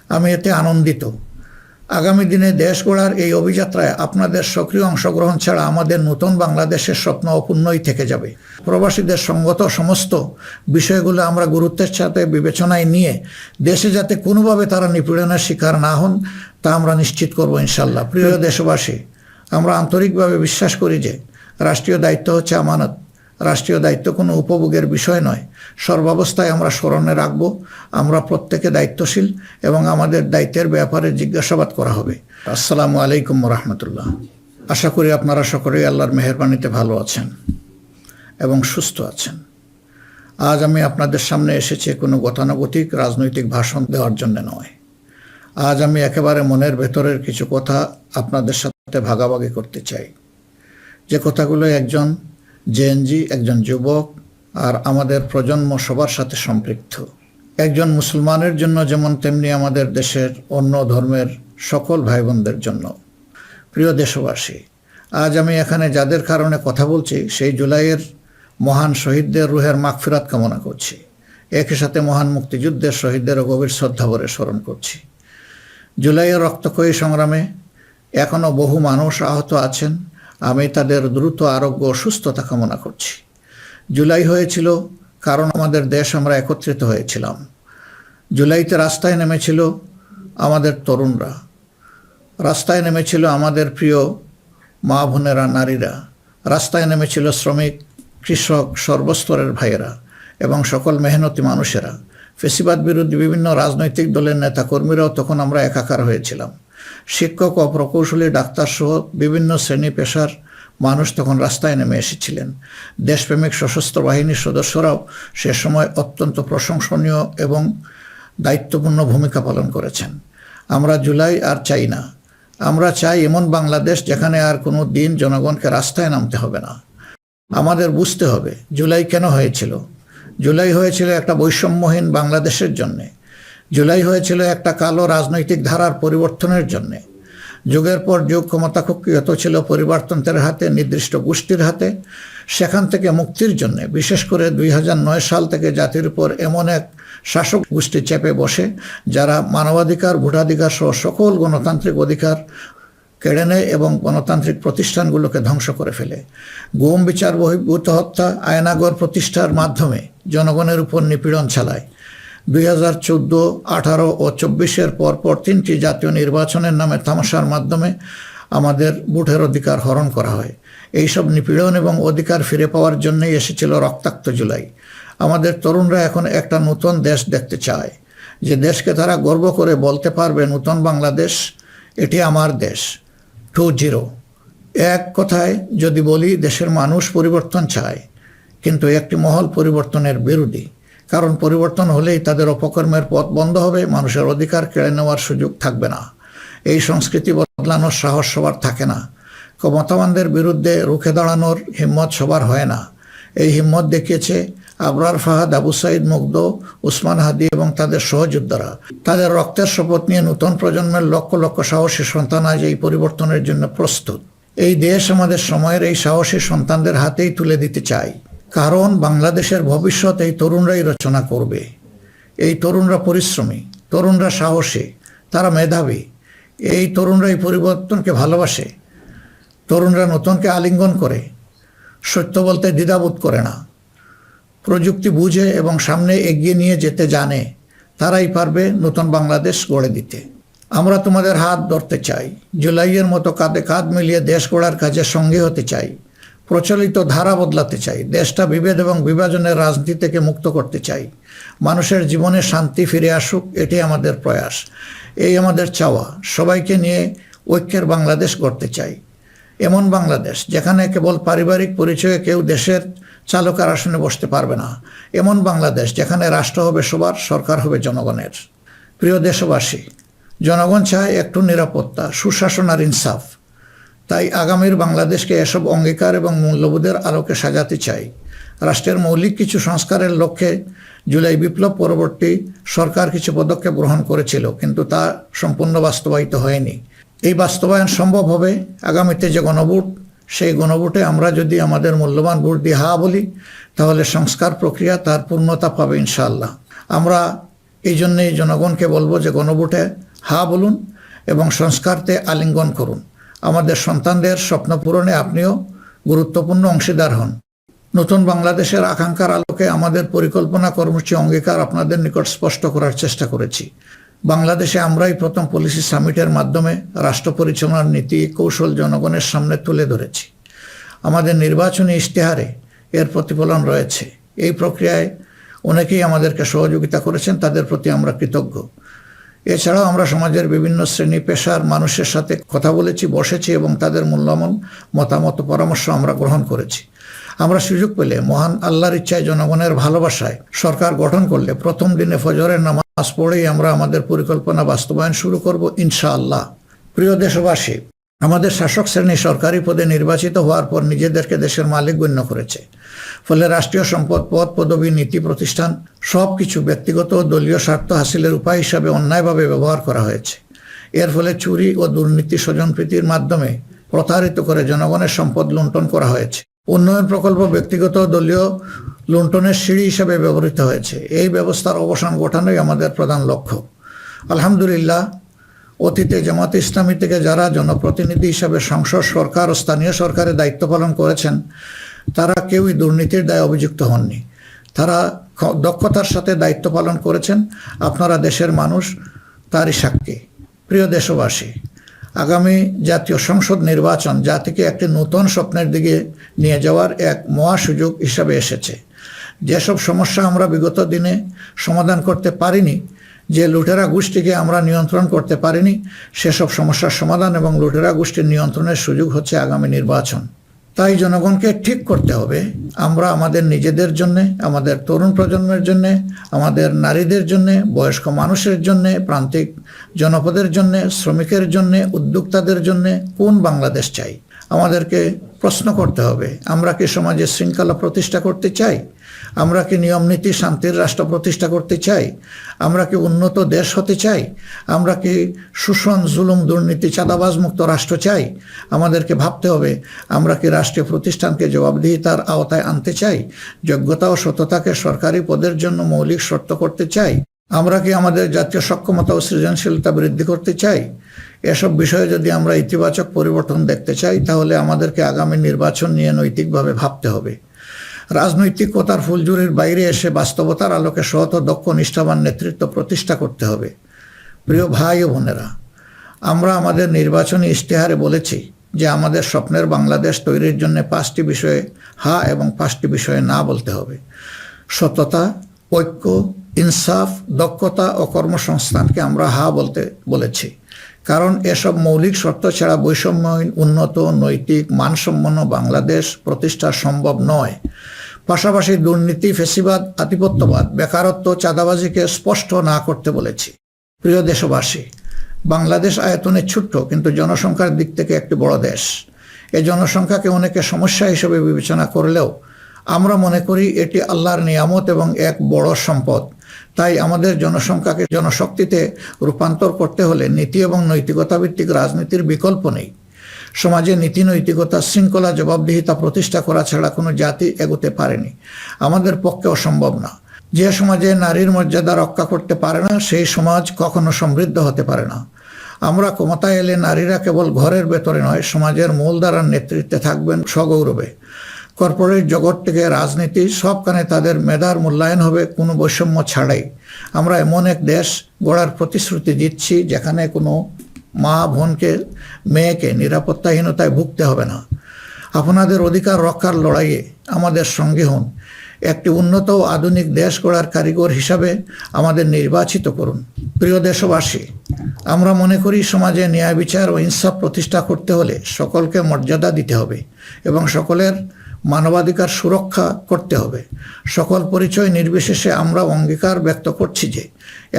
আমি এতে আনন্দিত। আগামী দিনে দেশ গড়ার এই অভিযাত্রায় আপনাদের সক্রিয় অংশগ্রহণ ছাড়া আমাদের নতুন বাংলাদেশের স্বপ্ন অপূর্ণই থেকে যাবে। প্রবাসীদের সঙ্গত সমস্ত বিষয়গুলো আমরা গুরুত্বের সাথে বিবেচনায় নিয়ে দেশে যাতে কোনোভাবে তারা নিপীড়নের শিকার না হন তা আমরা নিশ্চিত করব ইনশাল্লাহ। প্রিয় দেশবাসী, আমরা আন্তরিকভাবে বিশ্বাস করি যে রাষ্ট্রীয় দায়িত্ব হচ্ছে আমানত। রাষ্ট্রীয় দায়িত্ব কোনো উপভোগের বিষয় নয়। সর্বাবস্থায় আমরা স্মরণে রাখব আমরা প্রত্যেকে দায়িত্বশীল এবং আমাদের দায়িত্বের ব্যাপারে জিজ্ঞাসাবাদ করা হবে। আসসালামু আলাইকুম রহমতুল্লাহ। আশা করি আপনারা সকলেই আল্লাহর মেহেরবানিতে ভালো আছেন এবং সুস্থ আছেন। আজ আমি আপনাদের সামনে এসেছি কোনো গতানুগতিক রাজনৈতিক ভাষণ দেওয়ার জন্য নয়। আজ আমি একেবারে মনের ভেতরের কিছু কথা আপনাদের সাথে ভাগাভাগি করতে চাই, যে কথাগুলো একজন জেএনজি, একজন যুবক আর আমাদের প্রজন্ম সবার সাথে সম্পৃক্ত। একজন মুসলমানের জন্য যেমন তেমনি আমাদের দেশের অন্য ধর্মের সকল ভাই বোনদের জন্য। প্রিয় দেশবাসী, আজ আমি এখানে যাদের কারণে কথা বলছি সেই জুলাইয়ের মহান শহীদদের রুহের মাগফিরাত কামনা করছি। একই সাথে মহান মুক্তিযুদ্ধের শহীদদেরও গভীর শ্রদ্ধাভরে স্মরণ করছি। জুলাইয়ের রক্তক্ষয়ী সংগ্রামে এখনও বহু মানুষ আহত আছেন। আমি তাদের দ্রুত আরোগ্য ও সুস্থতা কামনা করছি। জুলাই হয়েছিল কারণ আমাদের দেশ আমরা একত্রিত হয়েছিলাম। জুলাইতে রাস্তায় নেমেছিল আমাদের তরুণরা, রাস্তায় নেমেছিল আমাদের প্রিয় মা বোনেরা, নারীরা, রাস্তায় নেমেছিল শ্রমিক, কৃষক, সর্বস্তরের ভাইয়েরা এবং সকল মেহনতি মানুষেরা। ফেসিবাদ বিরোধী বিভিন্ন রাজনৈতিক দলের নেতাকর্মীরাও তখন আমরা একাকার হয়েছিলাম। শিক্ষক ও প্রকৌশলী, ডাক্তার সহ বিভিন্ন শ্রেণী পেশার মানুষ তখন রাস্তায় নেমে এসেছিলেন। দেশপ্রেমিক সশস্ত্র বাহিনীর সদস্যরাও সে সময় অত্যন্ত প্রশংসনীয় এবং দায়িত্বপূর্ণ ভূমিকা পালন করেছেন। আমরা জুলাই আর চাই না। আমরা চাই এমন বাংলাদেশ যেখানে আর কোনো দিন জনগণকে রাস্তায় নামতে হবে না। আমাদের বুঝতে হবে জুলাই কেন হয়েছিল। জুলাই হয়েছিল একটা বৈষম্যহীন বাংলাদেশের জন্যে। জুলাই হয়েছিল একটা কালো রাজনৈতিক ধারার পরিবর্তনের জন্যে। যুগের পর যুগ ক্ষমতা কুক্ষিগত ছিল পরিবারতন্ত্রের হাতে, নির্দিষ্ট গোষ্ঠীর হাতে। সেখান থেকে মুক্তির জন্যে বিশেষ করে 2009 সাল থেকে জাতির উপর এমন এক শাসক গোষ্ঠী চেপে বসে যারা মানবাধিকার, ভোটাধিকার সহ সকল গণতান্ত্রিক অধিকার কেড়ে নেয় এবং গণতান্ত্রিক প্রতিষ্ঠানগুলোকে ধ্বংস করে ফেলে। গুম, বিচার বহির্ভূত হত্যা, আয়নাগর প্রতিষ্ঠার মাধ্যমে জনগণের উপর নিপীড়ন চালায়। 2014, 18 ও 24-এর পরপর 3টি জাতীয় নির্বাচনের নামে তামাশার মাধ্যমে আমাদের ভোটের অধিকার হরণ করা হয়। এইসব নিপীড়ন এবং অধিকার ফিরে পাওয়ার জন্যই এসেছিল রক্তাক্ত জুলাই। আমাদের তরুণরা এখন একটা নতুন দেশ দেখতে চায়, যে দেশকে তারা গর্ব করে বলতে পারবে নতুন বাংলাদেশ, এটি আমার দেশ 2.0। এক কথায় যদি বলি, দেশের মানুষ পরিবর্তন চায়, কিন্তু একটি মহল পরিবর্তনের বিরোধী। কারণ পরিবর্তন হলেই তাদের অপকর্মের পথ বন্ধ হবে, মানুষের অধিকার কেড়ে নেওয়ার সুযোগ থাকবে না। এই সংস্কৃতি বদলানোর সাহস সবার থাকে না। ক্ষমতাবানদের বিরুদ্ধে রুখে দাঁড়ানোর হিম্মত সবার হয় না। এই হিম্মত দেখিয়েছে আবরার ফাহাদ, আবু সাইদ মুগ্ধ, উসমান হাদি এবং তাদের সহযোদ্ধারা। তাদের রক্তের শপথ নিয়ে নতুন প্রজন্মের লক্ষ লক্ষ সাহসী সন্তান আজ এই পরিবর্তনের জন্য প্রস্তুত। এই দেশ আমাদের সময়ের এই সাহসী সন্তানদের হাতেই তুলে দিতে চাই। কারণ বাংলাদেশের ভবিষ্যৎ এই তরুণরাই রচনা করবে। এই তরুণরা পরিশ্রমী, তরুণরা সাহসী, তারা মেধাবী। এই তরুণরাই পরিবর্তনকে ভালোবাসে। তরুণরা নতুনকে আলিঙ্গন করে, সত্য বলতে দ্বিধাবোধ করে না, প্রযুক্তি বুঝে এবং সামনে এগিয়ে নিয়ে যেতে জানে। তারাই পারবে নতুন বাংলাদেশ গড়ে দিতে। আমরা তোমাদের হাত ধরতে চাই। জুলাইয়ের মতো কাঁধে কাঁধ মিলিয়ে দেশ গড়ার কাজে সঙ্গী হতে চাই। প্রচলিত ধারা বদলাতে চাই। দেশটা বিভেদ এবং বিভাজনের রাজনীতি থেকে মুক্ত করতে চাই। মানুষের জীবনে শান্তি ফিরে আসুক, এটি আমাদের প্রয়াস, এই আমাদের চাওয়া। সবাইকে নিয়ে ঐক্যের বাংলাদেশ গড়তে চাই। এমন বাংলাদেশ যেখানে কেবল পারিবারিক পরিচয়ে কেউ দেশের চালকের আসনে বসতে পারবে না। এমন বাংলাদেশ যেখানে রাষ্ট্র হবে সবার, সরকার হবে জনগণের। প্রিয় দেশবাসী, জনগণ চায় একটু নিরাপত্তা, সুশাসন আর ইনসাফ। তাই আগামীর বাংলাদেশকে এসব অঙ্গীকার এবং মূল্যবোধের আলোকে সাজাতে চাই। রাষ্ট্রের মৌলিক কিছু সংস্কারের লক্ষ্যে জুলাই বিপ্লব পরবর্তী সরকার কিছু পদক্ষেপ গ্রহণ করেছিল, কিন্তু তা সম্পূর্ণ বাস্তবায়িত হয়নি। এই বাস্তবায়ন সম্ভব হবে আগামীতে যে গণভোট, সেই গণভোটে আমরা যদি আমাদের মূল্যবান ভোট দিয়ে হা বলি, তাহলে সংস্কার প্রক্রিয়া তার পূর্ণতা পাবে ইনশাআল্লাহ। আমরা এই জন্যেই জনগণকে বলবো যে গণভোটে হা বলুন এবং সংস্কারতে আলিঙ্গন করুন। আমাদের সন্তানদের স্বপ্ন পূরণে আপনিও গুরুত্বপূর্ণ অংশীদার হন। নতুন বাংলাদেশের আকাঙ্ক্ষার আলোকে আমাদের পরিকল্পনা কর্মসূচি অঙ্গীকার আপনাদের নিকট স্পষ্ট করার চেষ্টা করেছি। বাংলাদেশে আমরাই প্রথম পলিসি সামিটের মাধ্যমে রাষ্ট্র পরিচালনার নীতি কৌশল জনগণের সামনে তুলে ধরেছি। আমাদের নির্বাচনী ইশতেহারে এর প্রতিফলন রয়েছে। এই প্রক্রিয়ায় অনেকেই আমাদেরকে সহযোগিতা করেছেন, তাদের প্রতি আমরা কৃতজ্ঞ। এছাড়াও আমরা সমাজের বিভিন্ন শ্রেণী পেশার মানুষের সাথে কথা বলেছি, বসেছি এবং তাদের মূল্যবান মতামত পরামর্শ আমরা গ্রহণ করেছি। আমরা সুযোগ পেলে মহান আল্লাহর ইচ্ছায় জনগণের ভালোবাসায় সরকার গঠন করলে প্রথম দিনে ফজরের নামাজ পড়েই আমরা আমাদের পরিকল্পনা বাস্তবায়ন শুরু করব ইনশাআল্লাহ। প্রিয় দেশবাসী, আমাদের শাসক শ্রেণী সরকারি পদে নির্বাচিত হওয়ার পর নিজেদেরকে দেশের মালিক গণ্য করেছে। ফলে রাষ্ট্রীয় সম্পদ, পদ, পদবি, নীতি, প্রতিষ্ঠান সব কিছু ব্যক্তিগত ও দলীয় স্বার্থ হাসিলের উপায় হিসাবে অন্যায়ভাবে ব্যবহার করা হয়েছে। এর ফলে চুরি ও দুর্নীতি, স্বজনপ্রীতির মাধ্যমে প্রতারিত করে জনগণের সম্পদ লুণ্ঠন করা হয়েছে। উন্নয়ন প্রকল্প ব্যক্তিগত ও দলীয় লুণ্ঠনের সিঁড়ি হিসাবে ব্যবহৃত হয়েছে। এই ব্যবস্থার অবসান ঘটানোই আমাদের প্রধান লক্ষ্য। আলহামদুলিল্লাহ, অতীতে জামাতে ইসলামী থেকে যারা জনপ্রতিনিধি হিসাবে সংসদ, সরকার ও স্থানীয় সরকারের দায়িত্ব পালন করেছেন তারা কেউই দুর্নীতির দায়ে অভিযুক্ত হননি। তারা দক্ষতার সাথে দায়িত্ব পালন করেছেন। আপনারা দেশের মানুষ, তারই সাক্ষী। প্রিয় দেশবাসী, আগামী জাতীয় সংসদ নির্বাচন জাতিকে একটি নতুন স্বপ্নের দিকে নিয়ে যাওয়ার এক মহা সুযোগ হিসাবে এসেছে। যেসব সমস্যা আমরা বিগত দিনে সমাধান করতে পারিনি, যে লুটেরা গোষ্ঠীকে আমরা নিয়ন্ত্রণ করতে পারিনি, সেসব সমস্যার সমাধান এবং লুটেরা গোষ্ঠীর নিয়ন্ত্রণের সুযোগ হচ্ছে আগামী নির্বাচন। তাই জনগণকে ঠিক করতে হবে আমরা আমাদের নিজেদের জন্যে, আমাদের তরুণ প্রজন্মের জন্যে, আমাদের নারীদের জন্যে, বয়স্ক মানুষের জন্যে, প্রান্তিক জনপদের জন্যে, শ্রমিকের জন্যে, উদ্যোক্তাদের জন্যে কোন বাংলাদেশ চাই। আমাদেরকে প্রশ্ন করতে হবে, আমরা কি সমাজে শৃঙ্খলা প্রতিষ্ঠা করতে চাই? আমরা কি নিয়মনীতি, শান্তির রাষ্ট্র প্রতিষ্ঠা করতে চাই? আমরা কি উন্নত দেশ হতে চাই? আমরা কি শোষণ, জুলুম, দুর্নীতি, চাঁদাবাজ মুক্ত রাষ্ট্র চাই? আমাদেরকে ভাবতে হবে, আমরা কি রাষ্ট্রীয় প্রতিষ্ঠানকে জবাবদিহিতার আওতায় আনতে চাই? যোগ্যতা ও সততাকে সরকারি পদের জন্য মৌলিক শর্ত করতে চাই? আমরা কি আমাদের জাতীয় সক্ষমতা ও সৃজনশীলতা বৃদ্ধি করতে চাই? এসব বিষয়ে যদি আমরা ইতিবাচক পরিবর্তন দেখতে চাই, তাহলে আমাদেরকে আগামী নির্বাচন নিয়ে নৈতিকভাবে ভাবতে হবে। রাজনৈতিকতার ফুলঝুরির বাইরে এসে বাস্তবতার আলোকে সৎ ও দক্ষ নিষ্ঠাবান নেতৃত্ব প্রতিষ্ঠা করতে হবে। প্রিয় ভাই ও বোনেরা, আমরা আমাদের নির্বাচনী ইশতেহারে বলেছি যে আমাদের স্বপ্নের বাংলাদেশ তৈরির জন্য 5টি বিষয়ে হা এবং 5টি বিষয়ে না বলতে হবে। সততা, ঐক্য, ইনসাফ, দক্ষতা ও কর্মসংস্থানকে আমরা হা বলতে বলেছি। কারণ এসব মৌলিক শর্ত ছাড়া বৈষম্যহীন, উন্নত, নৈতিক, মানসম্পন্ন বাংলাদেশ প্রতিষ্ঠা সম্ভব নয়। পাশাপাশি দুর্নীতি, ফ্যাসিবাদ, আধিপত্যবাদ, বেকারত্ব, চাঁদাবাজিকে স্পষ্ট না করতে বলেছি। প্রিয় দেশবাসী, বাংলাদেশ আয়তনে ছোট্ট কিন্তু জনসংখ্যার দিক থেকে একটি বড় দেশ। এই জনসংখ্যাকে অনেকে সমস্যা হিসেবে বিবেচনা করলেও আমরা মনে করি এটি আল্লাহর নিয়ামত এবং এক বড় সম্পদ। তাই আমাদের জনসংখ্যাকে জনশক্তিতে রূপান্তর করতে হলে নীতি এবং নৈতিকতা ভিত্তিক রাজনীতির বিকল্প নেই। সমাজে নীতি, নৈতিকতা, শৃঙ্খলা, জবাবদিহিতা প্রতিষ্ঠা করা ছাড়া কোনো জাতি এগোতে পারেনি, আমাদের পক্ষে অসম্ভব না। যে সমাজে নারীর মর্যাদা রক্ষা করতে পারে না, সেই সমাজ কখনো সমৃদ্ধ হতে পারে না। আমরা ক্ষমতায় এলে নারীরা কেবল ঘরের ভেতরে নয়, সমাজের মূলধারার নেতৃত্বে থাকবেন সগৌরবে। কর্পোরেট জগৎ থেকে রাজনীতি সবখানে তাদের মেধার মূল্যায়ন হবে কোনো বৈষম্য ছাড়াই। আমরা এমন এক দেশ গড়ার প্রতিশ্রুতি দিচ্ছি যেখানে কোনো মা, বোনকে, মেয়েকে নিরাপত্তাহীনতায় ভুগতে হবে না। আপনাদের অধিকার রক্ষার লড়াইয়ে আমাদের সঙ্গী হন। একটি উন্নত ও আধুনিক দেশ গড়ার কারিগর হিসাবে আমাদের নির্বাচিত করুন। প্রিয় দেশবাসী, আমরা মনে করি সমাজে ন্যায় বিচার ও ইনসাফ প্রতিষ্ঠা করতে হলে সকলকে মর্যাদা দিতে হবে এবং সকলের মানবাধিকার সুরক্ষা করতে হবে। সকল পরিচয় নির্বিশেষে আমরা অঙ্গীকার ব্যক্ত করছি যে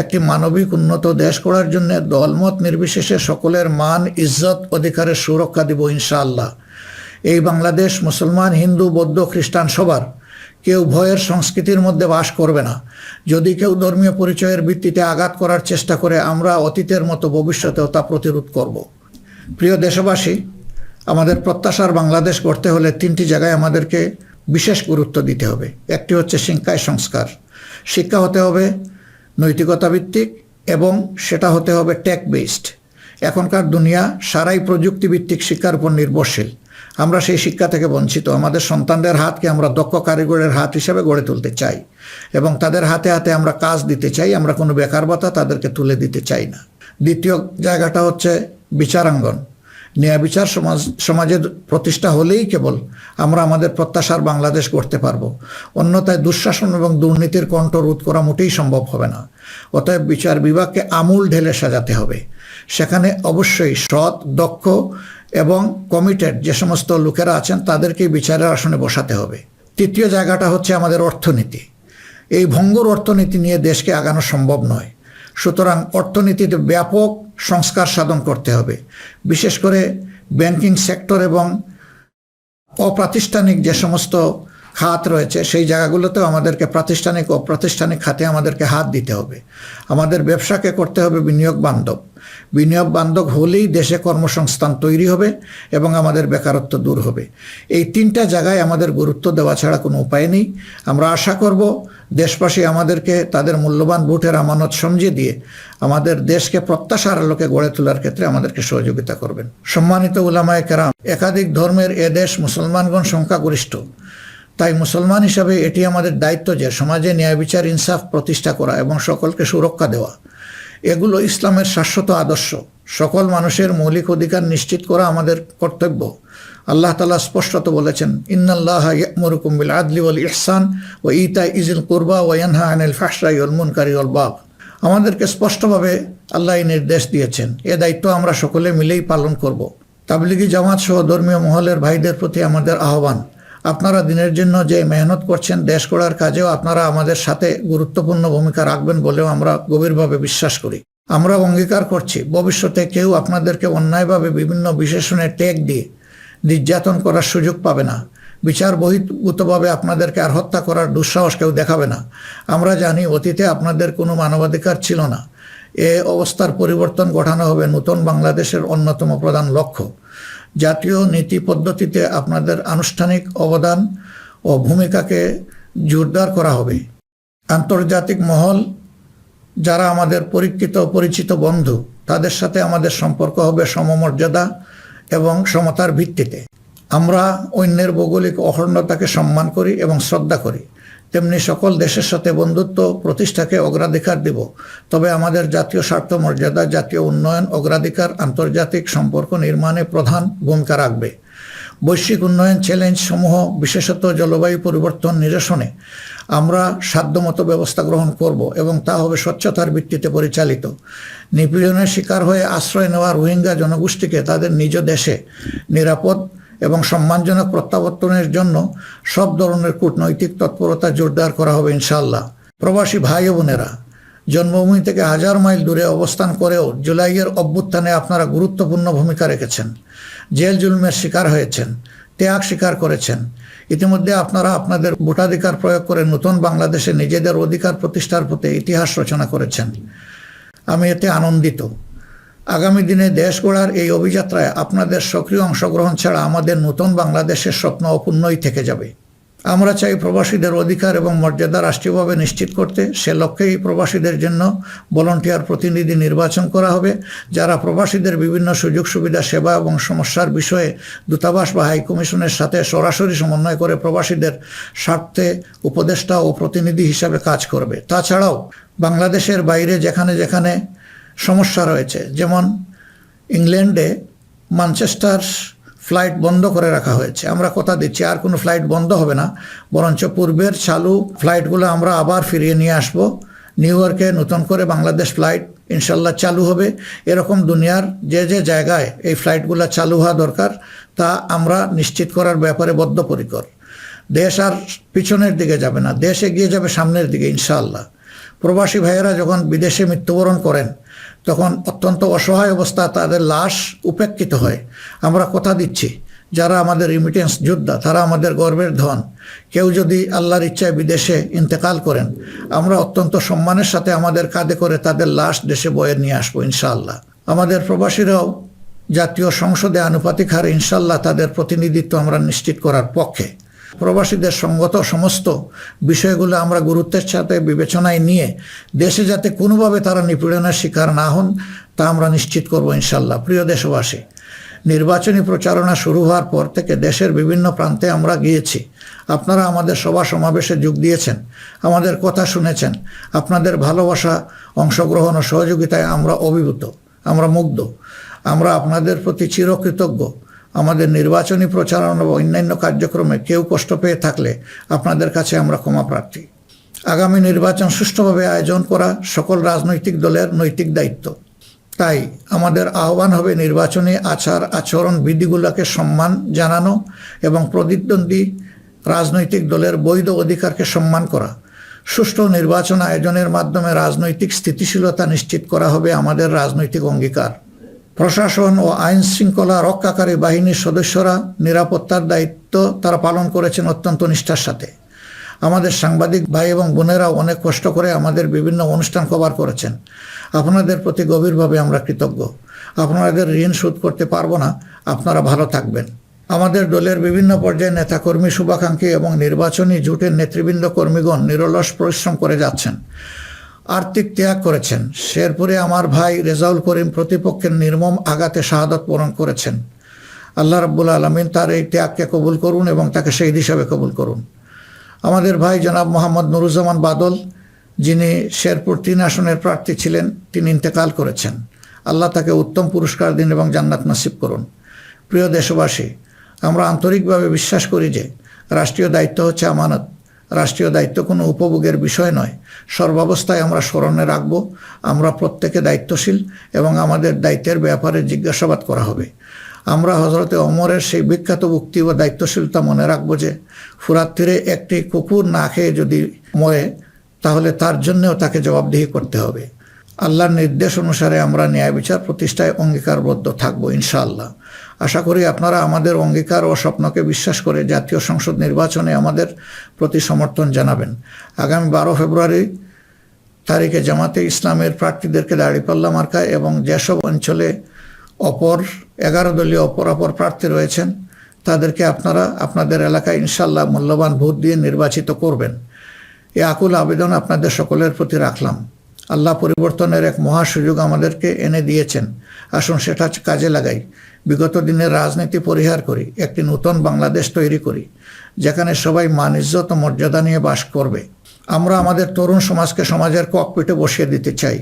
একটি মানবিক উন্নত দেশ গড়ার জন্য দলমত নির্বিশেষে সকলের মান, ইজ্জত, অধিকারের সুরক্ষা দিব ইনশাআল্লাহ। এই বাংলাদেশ মুসলমান, হিন্দু, বৌদ্ধ, খ্রিস্টান সবার। কেউ ভয়ের সংস্কৃতির মধ্যে বাস করবে না। যদি কেউ ধর্মীয় পরিচয়ের ভিত্তিতে আঘাত করার চেষ্টা করে, আমরা অতীতের মতো ভবিষ্যতেও তা প্রতিরোধ করব। প্রিয় দেশবাসী, আমাদের প্রত্যাশার বাংলাদেশ গড়তে হলে 3টি জায়গায় আমাদেরকে বিশেষ গুরুত্ব দিতে হবে। একটি হচ্ছে শিক্ষায় সংস্কার। শিক্ষা হতে হবে নৈতিকতা ভিত্তিক, এবং সেটা হতে হবে টেক বেসড। এখনকার দুনিয়া সারাই প্রযুক্তিভিত্তিক শিক্ষার উপর নির্ভরশীল। আমরা সেই শিক্ষা থেকে বঞ্চিত। আমাদের সন্তানদের হাতকে আমরা দক্ষ কারিগরের হাত হিসেবে গড়ে তুলতে চাই এবং তাদের হাতে হাতে আমরা কাজ দিতে চাই। আমরা কোনো বেকার ভাতা তাদেরকে তুলে দিতে চাই না। দ্বিতীয় জায়গাটা হচ্ছে বিচারাঙ্গন। ন্যায় বিচার সমাজের প্রতিষ্ঠা হলেই কেবল আমরা আমাদের প্রত্যাশার বাংলাদেশ গড়তে পারবো। অন্যথায় দুঃশাসন এবং দুর্নীতির কণ্ঠ রোধ করা মোটেই সম্ভব হবে না। অতএব বিচার বিভাগকে আমূল ঢেলে সাজাতে হবে। সেখানে অবশ্যই সৎ, দক্ষ এবং কমিটেড যে সমস্ত লোকেরা আছেন তাদেরকেই বিচারের আসনে বসাতে হবে। তৃতীয় জায়গাটা হচ্ছে আমাদের অর্থনীতি। এই ভঙ্গুর অর্থনীতি নিয়ে দেশকে আগানো সম্ভব নয়। সুতরাং অর্থনীতিতে ব্যাপক সংস্কার সাধন করতে হবে। বিশেষ করে ব্যাংকিং সেক্টর এবং অপ্রাতিষ্ঠানিক যে সমস্ত খাত রয়েছে সেই জায়গাগুলোতেও আমাদেরকে প্রাতিষ্ঠানিক অপ্রাতিষ্ঠানিক খাতে আমাদেরকে হাত দিতে হবে। আমাদের ব্যবসাকে করতে হবে বিনিয়োগ বান্ধব। বিনিয়োগ বান্ধব হলেই দেশে কর্মসংস্থান তৈরি হবে এবং আমাদের বেকারত্ব দূর হবে। এই তিনটা জায়গায় আমাদের গুরুত্ব দেওয়া ছাড়া কোনো উপায় নেই। আমরা আশা করব দেশবাসী আমাদেরকে তাদের মূল্যবান ভোটের আমানত সমঝে দিয়ে আমাদের দেশকে প্রত্যাশার আলোকে গড়ে তোলার ক্ষেত্রে আমাদেরকে সহযোগিতা করবেন। সম্মানিত উলামায়ে কেরাম, একাধিক ধর্মের এ দেশ মুসলমানগণ সংখ্যাগরিষ্ঠ। তাই মুসলমান হিসাবে এটি আমাদের দায়িত্ব যে সমাজে ন্যায় বিচার ইনসাফ প্রতিষ্ঠা করা এবং সকলকে সুরক্ষা দেওয়া। এগুলো ইসলামের শাশ্বত আদর্শ। সকল মানুষের মৌলিক অধিকার নিশ্চিত করা আমাদের কর্তব্য। আল্লাহ তাআলা স্পষ্টত বলেছেন, ইন্নাল্লাহা ইয়া'মুরুকুম বিল আদলি ওয়াল ইহসান ওয়া ইতাই যিল কুরবা ওয়া ইয়ানহা আনিল ফাহশাই ওয়াল মুনকারি ওয়াল বাগয়। আমাদেরকে স্পষ্টভাবে আল্লাহ এই নির্দেশ দিয়েছেন। এ দায়িত্ব আমরা সকলে মিলেই পালন করব। তাবলিগি জামাত সহ ধর্মীয় মহলের ভাইদের প্রতি আমাদের আহ্বান, আপনারা দিনের জন্য যে মেহনত করছেন, দেশ গড়ার কাজেও আপনারা আমাদের সাথে গুরুত্বপূর্ণ ভূমিকা রাখবেন বলেও আমরা গভীরভাবে বিশ্বাস করি। আমরা অঙ্গীকার করছি ভবিষ্যতে কেউ আপনাদেরকে অন্যায়ভাবে বিভিন্ন বিশেষণে ট্যাগ দিয়ে নির্যাতন করার সুযোগ পাবে না। বিচার বহির্ভূতভাবে আপনাদেরকে আর হত্যা করার দুঃসাহস কেউ দেখাবে না। আমরা জানি অতীতে আপনাদের কোনো মানবাধিকার ছিল না। এ অবস্থার পরিবর্তন ঘটানো হবে নতুন বাংলাদেশের অন্যতম প্রধান লক্ষ্য। জাতীয় নীতি পদ্ধতিতে আপনাদের আনুষ্ঠানিক অবদান ও ভূমিকাকে জোরদার করা হবে। আন্তর্জাতিক মহল যারা আমাদের পরিচিত বন্ধু, তাদের সাথে আমাদের সম্পর্ক হবে সমমর্যাদা এবং সমতার ভিত্তিতে। আমরা অন্যের ভৌগোলিক অখণ্ডতাকে সম্মান করি এবং শ্রদ্ধা করি, তেমনি সকল দেশের সাথে বন্ধুত্ব প্রতিষ্ঠাকে অগ্রাধিকার দেব। তবে আমাদের জাতীয় স্বার্থ মর্যাদা, জাতীয় উন্নয়ন, অগ্রাধিকার আন্তর্জাতিক সম্পর্ক নির্মাণে প্রধান ভূমিকা রাখবে। বৈশ্বিক উন্নয়ন চ্যালেঞ্জ সমূহ, বিশেষত জলবায়ু পরিবর্তন নিরসনে আমরা সাধ্যমতো ব্যবস্থা গ্রহণ করব এবং তা হবে স্বচ্ছতার ভিত্তিতে পরিচালিত। নিপীড়নের শিকার হয়ে আশ্রয় নেওয়া রোহিঙ্গা জনগোষ্ঠীকে তাদের নিজ দেশে নিরাপদ এবং সম্মানজনক প্রত্যাবর্তনের জন্য সব ধরনের কূটনৈতিক তৎপরতা জোরদার করা হবে ইনশাআল্লাহ। প্রবাসী ভাই ও বোনেরা, জন্মভূমি থেকে 1000 মাইল দূরে অবস্থান করেও জুলাইয়ের অভ্যুত্থানে আপনারা গুরুত্বপূর্ণ ভূমিকা রেখেছেন। জেল জুলুমের শিকার হয়েছেন, ত্যাগ স্বীকার করেছেন। ইতিমধ্যে আপনারা আপনাদের ভোটাধিকার প্রয়োগ করে নতুন বাংলাদেশে নিজেদের অধিকার প্রতিষ্ঠার পথে ইতিহাস রচনা করেছেন। আমি এতে আনন্দিত। আগামী দিনে দেশ গড়ার এই অভিযাত্রায় আপনাদের সক্রিয় অংশগ্রহণ ছাড়া আমাদের নতুন বাংলাদেশের স্বপ্ন অপূর্ণই থেকে যাবে। আমরা চাই প্রবাসীদের অধিকার এবং মর্যাদা রাষ্ট্রীয়ভাবে নিশ্চিত করতে। সে লক্ষ্যেই প্রবাসীদের জন্য ভলান্টিয়ার প্রতিনিধি নির্বাচন করা হবে, যারা প্রবাসীদের বিভিন্ন সুযোগ সুবিধা, সেবা এবং সমস্যার বিষয়ে দূতাবাস বা হাইকমিশনের সাথে সরাসরি সমন্বয় করে প্রবাসীদের স্বার্থে উপদেষ্টা ও প্রতিনিধি হিসাবে কাজ করবে। তাছাড়াও বাংলাদেশের বাইরে যেখানে যেখানে সমস্যা রয়েছে, যেমন ইংল্যান্ডে ম্যানচেস্টার ফ্লাইট বন্ধ করে রাখা হয়েছে, আমরা কথা দিচ্ছি আর কোনো ফ্লাইট বন্ধ হবে না, বরঞ্চ পূর্বের চালু ফ্লাইটগুলো আমরা আবার ফিরিয়ে নিয়ে আসব। নিউ ইয়র্কে নতুন করে বাংলাদেশ ফ্লাইট ইনশাল্লাহ চালু হবে। এরকম দুনিয়ার যে যে জায়গায় এই ফ্লাইটগুলো চালু হওয়া দরকার তা আমরা নিশ্চিত করার ব্যাপারে বদ্ধপরিকর। দেশ আর পিছনের দিকে যাবে না, দেশ এগিয়ে যাবে সামনের দিকে ইনশাআল্লাহ। প্রবাসী ভাইয়েরা যখন বিদেশে মৃত্যুবরণ করেন তখন অত্যন্ত অসহায় অবস্থা, তাদের লাশ উপেক্ষিত হয়। আমরা কথা দিচ্ছি যারা আমাদের রিমিটেন্স যোদ্ধা তারা আমাদের গর্বের ধন। কেউ যদি আল্লাহর ইচ্ছায় বিদেশে ইন্তেকাল করেন, আমরা অত্যন্ত সম্মানের সাথে আমাদের কাঁধে করে তাদের লাশ দেশে বয়ে নিয়ে আসবো ইনশাআল্লাহ। আমাদের প্রবাসীরাও জাতীয় সংসদে আনুপাতিক হারে ইনশাআল্লাহ তাদের প্রতিনিধিত্ব আমরা নিশ্চিত করার পক্ষে। প্রবাসীদের সঙ্গত সমস্ত বিষয়গুলো আমরা গুরুত্বের সাথে বিবেচনায় নিয়ে দেশে যাতে কোনোভাবে তারা নিপীড়নের শিকার না হন তা আমরা নিশ্চিত করব ইনশাল্লাহ। প্রিয় দেশবাসী, নির্বাচনী প্রচারণা শুরু হওয়ার পর থেকে দেশের বিভিন্ন প্রান্তে আমরা গিয়েছি। আপনারা আমাদের সভা সমাবেশে যোগ দিয়েছেন, আমাদের কথা শুনেছেন। আপনাদের ভালোবাসা, অংশগ্রহণ ও সহযোগিতায় আমরা অভিভূত, আমরা মুগ্ধ। আমরা আপনাদের প্রতি চিরকৃতজ্ঞ। আমাদের নির্বাচনী প্রচারণা ও অন্যান্য কার্যক্রমে কেউ কষ্ট পেয়ে থাকলে আপনাদের কাছে আমরা ক্ষমা প্রার্থী। আগামী নির্বাচন সুষ্ঠুভাবে আয়োজন করা সকল রাজনৈতিক দলের নৈতিক দায়িত্ব। তাই আমাদের আহ্বান হবে নির্বাচনী আচরণ বিধিগুলোকে সম্মান জানানো এবং প্রতিদ্বন্দ্বী রাজনৈতিক দলের বৈধ অধিকারকে সম্মান করা। সুষ্ঠু নির্বাচন আয়োজনের মাধ্যমে রাজনৈতিক স্থিতিশীলতা নিশ্চিত করা হবে আমাদের রাজনৈতিক অঙ্গীকার। প্রশাসন ও আইন শৃঙ্খলা রক্ষাকারী বাহিনীর সদস্যরা নিরাপত্তার দায়িত্ব তারা পালন করেছেন অত্যন্ত নিষ্ঠার সাথে। আমাদের সাংবাদিক ভাই এবং বোনেরাও অনেক কষ্ট করে আমাদের বিভিন্ন অনুষ্ঠান কভার করেছেন। আপনাদের প্রতি গভীরভাবে আমরা কৃতজ্ঞ। আপনাদের ঋণ শোধ করতে পারবো না। আপনারা ভালো থাকবেন। আমাদের দলের বিভিন্ন পর্যায়ে নেতাকর্মী, শুভাকাঙ্ক্ষী এবং নির্বাচনী জোটের নেতৃবৃন্দ কর্মীগণ নিরলস পরিশ্রম করে যাচ্ছেন, আর্থিক ত্যাগ করেছেন। শেরপুরে আমার ভাই রেজাউল করিম প্রতিপক্ষের নির্মম আঘাতে শাহাদত বরণ করেছেন। আল্লাহ রাব্বুল আলামিন তার এই ত্যাগকে কবুল করুন এবং তাকে শহীদ হিসাবে কবুল করুন। আমাদের ভাই জনাব মোহাম্মদ নুরুজ্জামান বাদল, যিনি শেরপুর 3 আসনের প্রার্থী ছিলেন, তিনি ইন্তেকাল করেছেন। আল্লাহ তাকে উত্তম পুরস্কার দিন এবং জান্নাত নসিব করুন। প্রিয় দেশবাসী, আমরা আন্তরিকভাবে বিশ্বাস করি যে রাষ্ট্রীয় দায়িত্ব হচ্ছে আমানত। রাষ্ট্রীয় দায়িত্ব কোনো উপভোগের বিষয় নয়। সর্বাবস্থায় আমরা স্মরণে রাখব আমরা প্রত্যেকে দায়িত্বশীল এবং আমাদের দায়িত্বের ব্যাপারে জিজ্ঞাসাবাদ করা হবে। আমরা হজরতে ওমরের সেই বিখ্যাত উক্তি ও দায়িত্বশীলতা মনে রাখবো যে ফুরাত তীরে একটি কুকুর না খেয়ে যদি মরে তাহলে তার জন্যও তাকে জবাবদিহি করতে হবে। আল্লাহর নির্দেশ অনুসারে আমরা ন্যায় বিচার প্রতিষ্ঠায় অঙ্গীকারবদ্ধ থাকবো ইনশাআল্লাহ। আশা করি আপনারা আমাদের অঙ্গীকার ও স্বপ্নকে বিশ্বাস করে জাতীয় সংসদ নির্বাচনে আমাদের প্রতি সমর্থন জানাবেন। আগামী 12 ফেব্রুয়ারি তারিখে জামাতে ইসলামের প্রার্থীদেরকে দাঁড়িপাল্লা মার্কায় এবং যেসব অঞ্চলে 11 দলীয় অপর প্রার্থী রয়েছেন তাদেরকে আপনারা আপনাদের এলাকায় ইনশাআল্লাহ মূল্যবান ভোট দিয়ে নির্বাচিত করবেন। এই আকুল আবেদন আপনাদের সকলের প্রতি রাখলাম। আল্লাহ পরিবর্তনের এক মহা সুযোগ আমাদেরকে এনে দিয়েছেন। আসুন সেটা কাজে লাগাই। বিগত দিনের রাজনীতি পরিহার করি, একটি নতুন বাংলাদেশ তৈরি করি যেখানে সবাই মান, ইজ্জত ও মর্যাদা নিয়ে বাস করবে। আমরা আমাদের তরুণ সমাজকে সমাজের ককপিটে বসিয়ে দিতে চাই।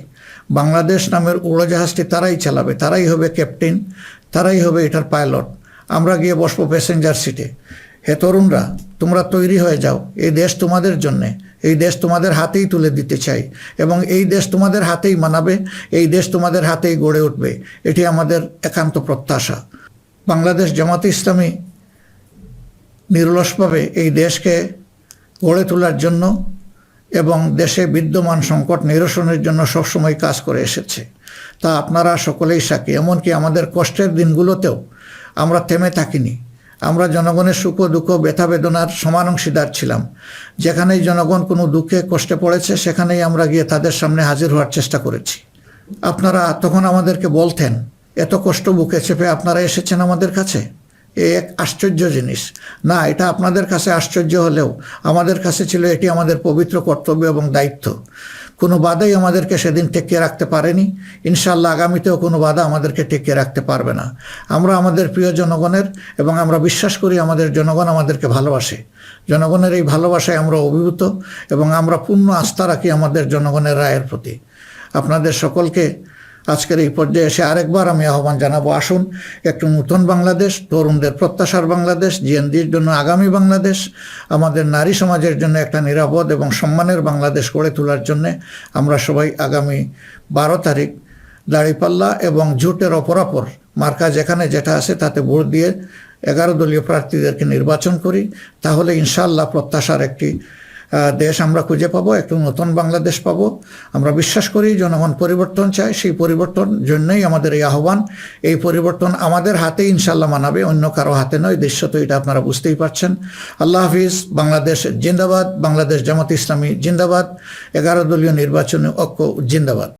বাংলাদেশ নামের উড়োজাহাজটি তারাই চালাবে, তারাই হবে ক্যাপ্টেন, তারাই হবে এটার পাইলট। আমরা গিয়ে বসবো প্যাসেঞ্জার সিটে। হে তরুণরা, তোমরা তৈরি হয়ে যাও। এই দেশ তোমাদের জন্যে, এই দেশ তোমাদের হাতেই তুলে দিতে চাই এবং এই দেশ তোমাদের হাতেই মানাবে, এই দেশ তোমাদের হাতেই গড়ে উঠবে। এটি আমাদের একান্ত প্রত্যাশা। বাংলাদেশ জামাতে ইসলামী নিরলসভাবে এই দেশকে গড়ে তোলার জন্য এবং দেশে বিদ্যমান সংকট নিরসনের জন্য সবসময় কাজ করে এসেছে। তা আপনারা সকলেই সাক্ষী। এমনকি আমাদের কষ্টের দিনগুলোতেও আমরা থেমে থাকিনি। আমরা জনগণের সুখ দুঃখ, ব্যথা বেদনার সমান অংশীদার ছিলাম। যেখানেই জনগণ কোনো দুঃখে কষ্টে পড়েছে সেখানেই আমরা গিয়ে তাদের সামনে হাজির হওয়ার চেষ্টা করেছি। আপনারা তখন আমাদেরকে বলতেন, এত কষ্ট বুকে চেপে আপনারা এসেছেন আমাদের কাছে, এ এক আশ্চর্য জিনিস। না, এটা আপনাদের কাছে আশ্চর্য হলেও আমাদের কাছে ছিল এটি আমাদের পবিত্র কর্তব্য এবং দায়িত্ব। কোনো বাধাই আমাদেরকে সেদিন টেকিয়ে রাখতে পারেনি। ইনশাআল্লাহ আগামীতেও কোনো বাধা আমাদেরকে টেকিয়ে রাখতে পারবে না। আমরা আমাদের প্রিয় জনগণের এবং আমরা বিশ্বাস করি আমাদের জনগণ আমাদেরকে ভালোবাসে। জনগণের এই ভালোবাসায় আমরা অভিভূত এবং আমরা পূর্ণ আস্থা রাখি আমাদের জনগণের রায়ের প্রতি। আপনাদের সকলকে আজকের এই পর্যায়ে এসে আরেকবার আমি আহ্বান জানাবো, আসুন একটু নতুন বাংলাদেশ, তরুণদের প্রত্যাশার বাংলাদেশ, জিএনডির জন্য আগামী বাংলাদেশ, আমাদের নারী সমাজের জন্য একটা নিরাপদ এবং সম্মানের বাংলাদেশ গড়ে তোলার জন্যে আমরা সবাই আগামী 12 তারিখ দাঁড়িপাল্লা এবং জোটের অপরাপর মার্কা যেখানে যেটা আছে তাতে ভোট দিয়ে 11 দলীয় প্রার্থীদেরকে নির্বাচন করি। তাহলে ইনশাআল্লাহ প্রত্যাশার একটি দেশ আমরা খুঁজে পাবো, একটু নতুন বাংলাদেশ পাবো। আমরা বিশ্বাস করি জনগণ পরিবর্তন চায়, সেই পরিবর্তন জন্যই আমাদের এই আহ্বান। এই পরিবর্তন আমাদের হাতেই ইনশাআল্লাহ মানাবে, অন্য কারো হাতে নয়। দৃশ্য তো এটা আপনারা বুঝতেই পারছেন। আল্লাহ হাফিজ। বাংলাদেশ জিন্দাবাদ। বাংলাদেশ জামাত ইসলামী জিন্দাবাদ। 11 দলীয় নির্বাচনী ঐক্য জিন্দাবাদ।